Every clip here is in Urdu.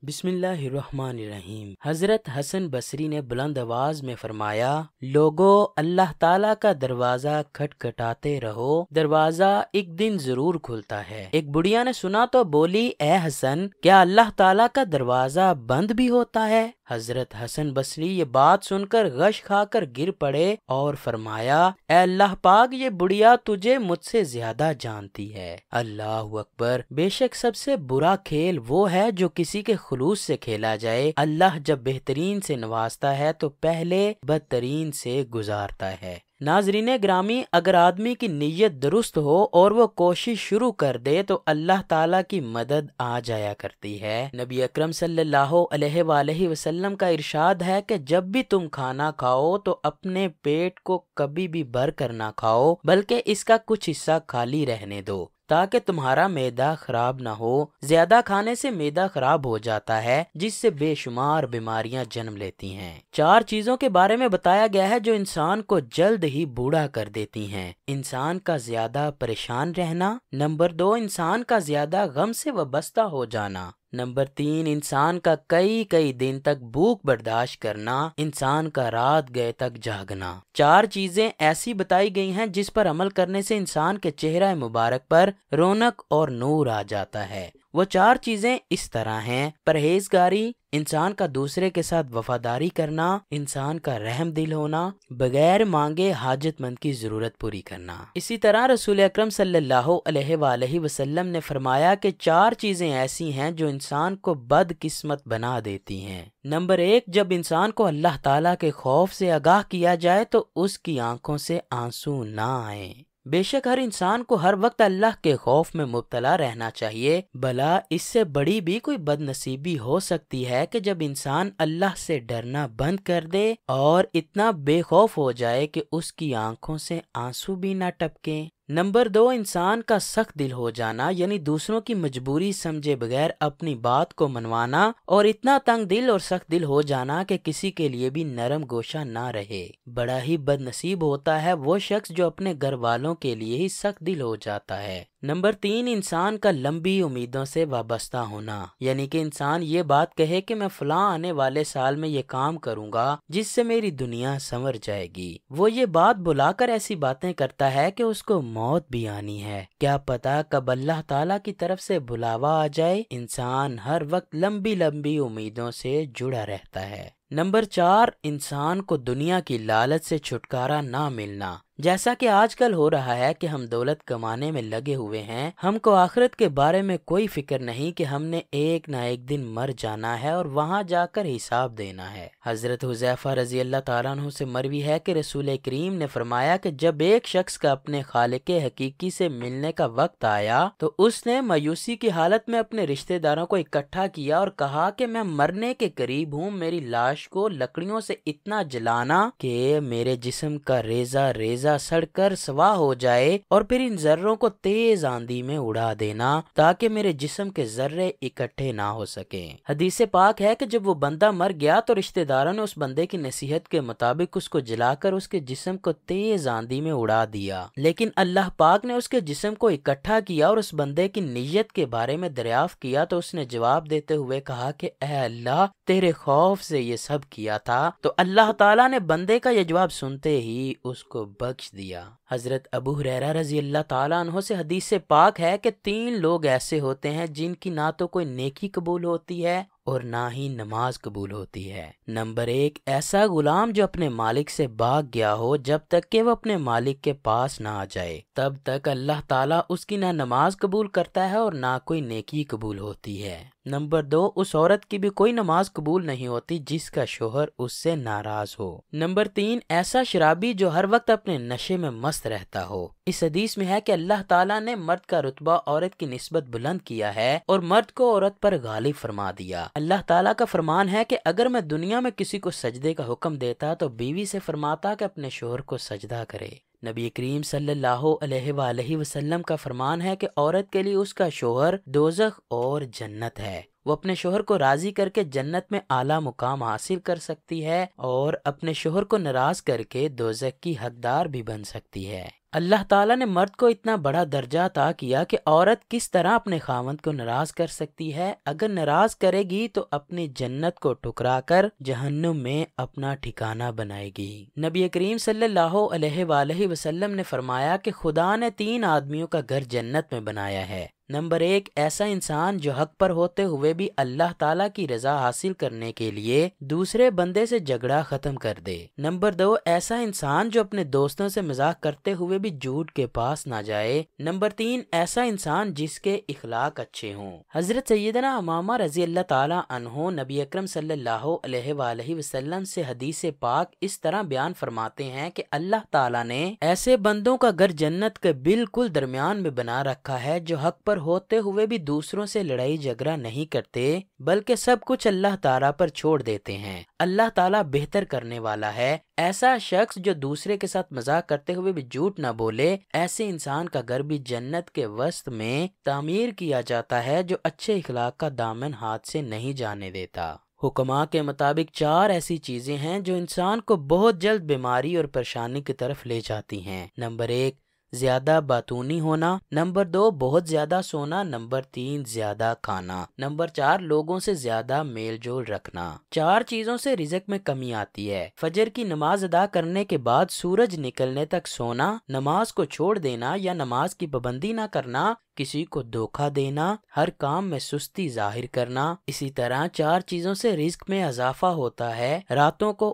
بسم اللہ الرحمن الرحیم۔ حضرت حسن بصری نے بلند آواز میں فرمایا، لوگو اللہ تعالیٰ کا دروازہ کھٹکھٹاتے رہو، دروازہ ایک دن ضرور کھلتا ہے۔ ایک بڑھیا نے سنا تو بولی، اے حسن، کیا اللہ تعالیٰ کا دروازہ بند بھی ہوتا ہے؟ حضرت حسن بصری یہ بات سن کر غش کھا کر گر پڑے اور فرمایا، اے اللہ پاک، یہ بڑھیا تجھے مجھ سے زیادہ جانتی ہے۔ اللہ اکبر۔ بے شک سب سے برا کھیل وہ ہے جو کسی کے خلوص سے کھیلا جائے۔ اللہ جب بہترین سے نوازتا ہے تو پہلے بدترین سے گزارتا ہے۔ ناظرین گرامی، اگر آدمی کی نیت درست ہو اور وہ کوشش شروع کر دے تو اللہ تعالیٰ کی مدد آ جایا کرتی ہے۔ نبی اکرم صلی اللہ علیہ وآلہ وسلم کا ارشاد ہے کہ جب بھی تم کھانا کھاؤ تو اپنے پیٹ کو کبھی بھی بھر کر نہ کھاؤ، بلکہ اس کا کچھ حصہ خالی رہنے دو تاکہ تمہارا معدہ خراب نہ ہو۔ زیادہ کھانے سے معدہ خراب ہو جاتا ہے، جس سے بے شمار بیماریاں جنم لیتی ہیں۔ 4 چیزوں کے بارے میں بتایا گیا ہے جو انسان کو جلد ہی بوڑھا کر دیتی ہیں۔ انسان کا زیادہ پریشان رہنا، نمبر 2 انسان کا زیادہ غم سے وابستہ ہو جانا، نمبر 3 انسان کا کئی دن تک بھوک برداشت کرنا، انسان کا رات گئے تک جاگنا۔ 4 چیزیں ایسی بتائی گئی ہیں جس پر عمل کرنے سے انسان کے چہرہ مبارک پر رونق اور نور آ جاتا ہے۔ وہ 4 چیزیں اس طرح ہیں: پرہیزگاری، انسان کا دوسرے کے ساتھ وفاداری کرنا، انسان کا رحم دل ہونا، بغیر مانگے حاجت مند کی ضرورت پوری کرنا۔ اسی طرح رسول اکرم صلی اللہ علیہ وآلہ وسلم نے فرمایا کہ 4 چیزیں ایسی ہیں جو انسان کو بد قسمت بنا دیتی ہیں۔ نمبر 1، جب انسان کو اللہ تعالیٰ کے خوف سے آگاہ کیا جائے تو اس کی آنکھوں سے آنسو نہ آئیں۔ بے شک ہر انسان کو ہر وقت اللہ کے خوف میں مبتلا رہنا چاہیے، بھلا اس سے بڑی بھی کوئی بد نصیبی ہو سکتی ہے کہ جب انسان اللہ سے ڈرنا بند کر دے اور اتنا بے خوف ہو جائے کہ اس کی آنکھوں سے آنسو بھی نہ ٹپکیں۔ نمبر 2، انسان کا سخت دل ہو جانا، یعنی دوسروں کی مجبوری سمجھے بغیر اپنی بات کو منوانا، اور اتنا تنگ دل اور سخت دل ہو جانا کہ کسی کے لیے بھی نرم گوشہ نہ رہے۔ بڑا ہی بد نصیب ہوتا ہے وہ شخص جو اپنے گھر والوں کے لیے ہی سخت دل ہو جاتا ہے۔ نمبر 3، انسان کا لمبی امیدوں سے وابستہ ہونا، یعنی کہ انسان یہ بات کہے کہ میں فلاں آنے والے سال میں یہ کام کروں گا جس سے میری دنیا سنور جائے گی۔ وہ یہ بات بلا کر ایسی باتیں کرتا ہے کہ اس کو موت بھی آنی ہے، کیا پتا کب اللہ تعالیٰ کی طرف سے بلاوا آ جائے۔ انسان ہر وقت لمبی امیدوں سے جڑا رہتا ہے۔ نمبر 4، انسان کو دنیا کی لالچ سے چھٹکارا نہ ملنا۔ جیسا کہ آج کل ہو رہا ہے کہ ہم دولت کمانے میں لگے ہوئے ہیں، ہم کو آخرت کے بارے میں کوئی فکر نہیں کہ ہم نے ایک نہ ایک دن مر جانا ہے اور وہاں جا کر حساب دینا ہے۔ حضرت حذیفہ رضی اللہ تعالیٰ عنہ سے مروی ہے کہ رسول کریم نے فرمایا کہ جب ایک شخص کا اپنے خالق حقیقی سے ملنے کا وقت آیا تو اس نے مایوسی کی حالت میں اپنے رشتہ داروں کو اکٹھا کیا اور کہا کہ میں مرنے کے قریب ہوں، میری لاش کو لکڑیوں سے اتنا جلانا کہ میرے جسم کا ریزہ سڑ کر سوا ہو جائے، اور پھر ان ذروں کو تیز آندھی میں اڑا دینا تاکہ میرے جسم کے ذرے اکٹھے نہ ہو سکیں۔ حدیث پاک ہے کہ جب وہ بندہ مر گیا تو رشتہ داروں نے اس بندے کی نصیحت کے مطابق اس کو جلا کر اس کے جسم کو تیز آندھی میں اڑا دیا، لیکن اللہ پاک نے اس کے جسم کو اکٹھا کیا اور اس بندے کی نیت کے بارے میں دریافت کیا تو اس نے جواب دیتے ہوئے کہا کہ اے اللہ، تیرے خوف سے یہ سب کیا تھا۔ تو اللہ تعالیٰ نے بندے کا یہ جواب سنتے ہی اس کو بخش دیا۔ حضرت ابو ہریرہ رضی اللہ تعالیٰ عنہ سے حدیث سے پاک ہے کہ 3 لوگ ایسے ہوتے ہیں جن کی نہ تو کوئی نیکی قبول ہوتی ہے اور نہ ہی نماز قبول ہوتی ہے۔ نمبر 1، ایسا غلام جو اپنے مالک سے بھاگ گیا ہو جب تک کہ وہ اپنے مالک کے پاس نہ آ جائے، تب تک اللہ تعالیٰ اس کی نہ نماز قبول کرتا ہے اور نہ کوئی نیکی قبول ہوتی ہے۔ نمبر 2، اس عورت کی بھی کوئی نماز قبول نہیں ہوتی جس کا شوہر اس سے ناراض ہو۔ نمبر 3، ایسا شرابی جو ہر وقت اپنے نشے میں مست رہتا ہو۔ اس حدیث میں ہے کہ اللہ تعالیٰ نے مرد کا رتبہ عورت کی نسبت بلند کیا ہے اور مرد کو عورت پر غالب فرما دیا۔ اللہ تعالیٰ کا فرمان ہے کہ اگر میں دنیا میں کسی کو سجدے کا حکم دیتا تو بیوی سے فرماتا کہ اپنے شوہر کو سجدہ کرے۔ نبی کریم صلی اللہ علیہ وآلہ وسلم کا فرمان ہے کہ عورت کے لیے اس کا شوہر دوزخ اور جنت ہے۔ وہ اپنے شوہر کو راضی کر کے جنت میں اعلیٰ مقام حاصل کر سکتی ہے اور اپنے شوہر کو ناراض کر کے دوزخ کی حقدار بھی بن سکتی ہے۔ اللہ تعالیٰ نے مرد کو اتنا بڑا درجہ عطا کیا کہ عورت کس طرح اپنے خاوند کو ناراض کر سکتی ہے۔ اگر ناراض کرے گی تو اپنی جنت کو ٹھکرا کر جہنم میں اپنا ٹھکانہ بنائے گی۔ نبی کریم صلی اللہ علیہ وآلہ وسلم نے فرمایا کہ خدا نے 3 آدمیوں کا گھر جنت میں بنایا ہے۔ نمبر 1، ایسا انسان جو حق پر ہوتے ہوئے بھی اللہ تعالیٰ کی رضا حاصل کرنے کے لیے دوسرے بندے سے جھگڑا ختم کر دے۔ نمبر 2، ایسا انسان جو اپنے دوستوں سے مذاق کرتے ہوئے بھی جھوٹ کے پاس نہ جائے۔ نمبر 3، ایسا انسان جس کے اخلاق اچھے ہوں۔ حضرت سیدنا امامہ رضی اللہ تعالیٰ عنہ نبی اکرم صلی اللہ علیہ وآلہ وسلم سے حدیث پاک اس طرح بیان فرماتے ہیں کہ اللہ تعالیٰ نے ایسے بندوں کا گھر جنت کے بالکل درمیان میں بنا رکھا ہے جو حق پر ہوتے ہوئے بھی دوسروں سے لڑائی جھگڑا نہیں کرتے بلکہ سب کچھ اللہ تعالیٰ پر چھوڑ دیتے ہیں۔ اللہ تعالیٰ بہتر کرنے والا ہے۔ ایسا شخص جو دوسرے کے ساتھ مذاق کرتے ہوئے بھی جھوٹ نہ بولے، ایسے انسان کا گھر بھی جنت کے وسط میں تعمیر کیا جاتا ہے جو اچھے اخلاق کا دامن ہاتھ سے نہیں جانے دیتا۔ حکماء کے مطابق 4 ایسی چیزیں ہیں جو انسان کو بہت جلد بیماری اور پریشانی کی طرف لے جاتی ہیں۔ نمبر 1، زیادہ باتونی ہونا۔ نمبر 2، بہت زیادہ سونا۔ نمبر 3، زیادہ کھانا۔ نمبر 4، لوگوں سے زیادہ میل جول رکھنا۔ 4 چیزوں سے رزق میں کمی آتی ہے۔ فجر کی نماز ادا کرنے کے بعد سورج نکلنے تک سونا، نماز کو چھوڑ دینا یا نماز کی پابندی نہ کرنا، کسی کو دھوکہ دینا، ہر کام میں سستی ظاہر کرنا۔ اسی طرح 4 چیزوں سے رزق میں اضافہ ہوتا ہے۔ راتوں کو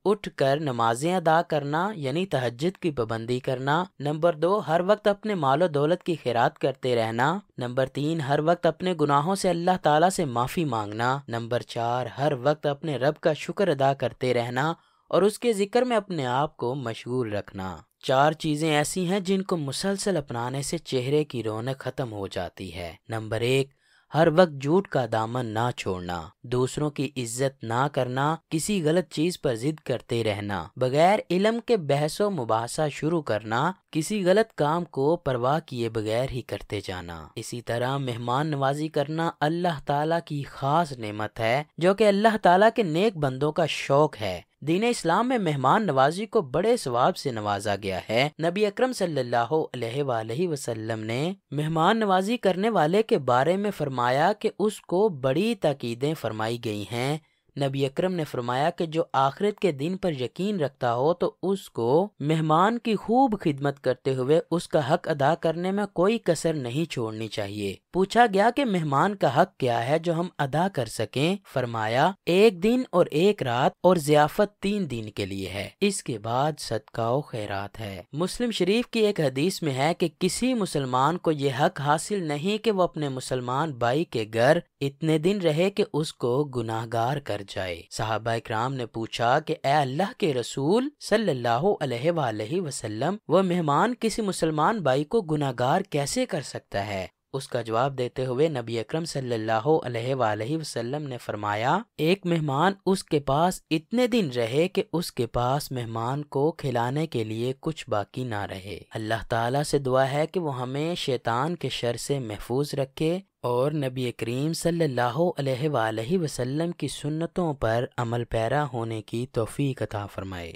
اٹھ کر نمازیں ادا کرنا یعنی تہجد کی پابندی کرنا۔ نمبر 2، ہر وقت اپنے مال و دولت کی خیرات کرتے رہنا۔ نمبر 3، ہر وقت اپنے گناہوں سے اللہ تعالیٰ سے معافی مانگنا۔ نمبر 4، ہر وقت اپنے رب کا شکر ادا کرتے رہنا اور اس کے ذکر میں اپنے آپ کو مشغول رکھنا۔ 4 چیزیں ایسی ہیں جن کو مسلسل اپنانے سے چہرے کی رونق ختم ہو جاتی ہے۔ نمبر 1، ہر وقت جھوٹ کا دامن نہ چھوڑنا، دوسروں کی عزت نہ کرنا، کسی غلط چیز پر ضد کرتے رہنا، بغیر علم کے بحث و مباحثہ شروع کرنا، کسی غلط کام کو پرواہ کیے بغیر ہی کرتے جانا۔ اسی طرح مہمان نوازی کرنا اللہ تعالیٰ کی خاص نعمت ہے جو کہ اللہ تعالیٰ کے نیک بندوں کا شوق ہے۔ دین اسلام میں مہمان نوازی کو بڑے ثواب سے نوازا گیا ہے۔ نبی اکرم صلی اللہ علیہ وآلہ وسلم نے مہمان نوازی کرنے والے کے بارے میں فرمایا کہ اس کو بڑی تاکیدیں فرمائی گئی ہیں۔ نبی اکرم نے فرمایا کہ جو آخرت کے دن پر یقین رکھتا ہو تو اس کو مہمان کی خوب خدمت کرتے ہوئے اس کا حق ادا کرنے میں کوئی کسر نہیں چھوڑنی چاہیے۔ پوچھا گیا کہ مہمان کا حق کیا ہے جو ہم ادا کر سکیں؟ فرمایا 1 دن اور 1 رات اور ضیافت 3 دن کے لیے ہے، اس کے بعد صدقہ و خیرات ہے۔ مسلم شریف کی ایک حدیث میں ہے کہ کسی مسلمان کو یہ حق حاصل نہیں کہ وہ اپنے مسلمان بھائی کے گھر اتنے دن رہے کہ اس کو گناہگار کر جائے۔ صحابہ اکرام نے پوچھا کہ اے اللہ کے رسول صلی اللہ علیہ وآلہ وسلم، وہ مہمان کسی مسلمان بھائی کو گناہگار کیسے کر سکتا ہے؟ اس کا جواب دیتے ہوئے نبی اکرم صلی اللہ علیہ وآلہ وسلم نے فرمایا، ایک مہمان اس کے پاس اتنے دن رہے کہ اس کے پاس مہمان کو کھلانے کے لیے کچھ باقی نہ رہے۔ اللہ تعالیٰ سے دعا ہے کہ وہ ہمیں شیطان کے شر سے محفوظ رکھے اور نبی کریم صلی اللہ علیہ وآلہ وسلم کی سنتوں پر عمل پیرا ہونے کی توفیق عطا فرمائے۔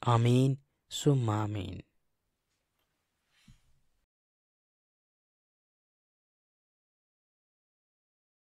آمین ثم آمین۔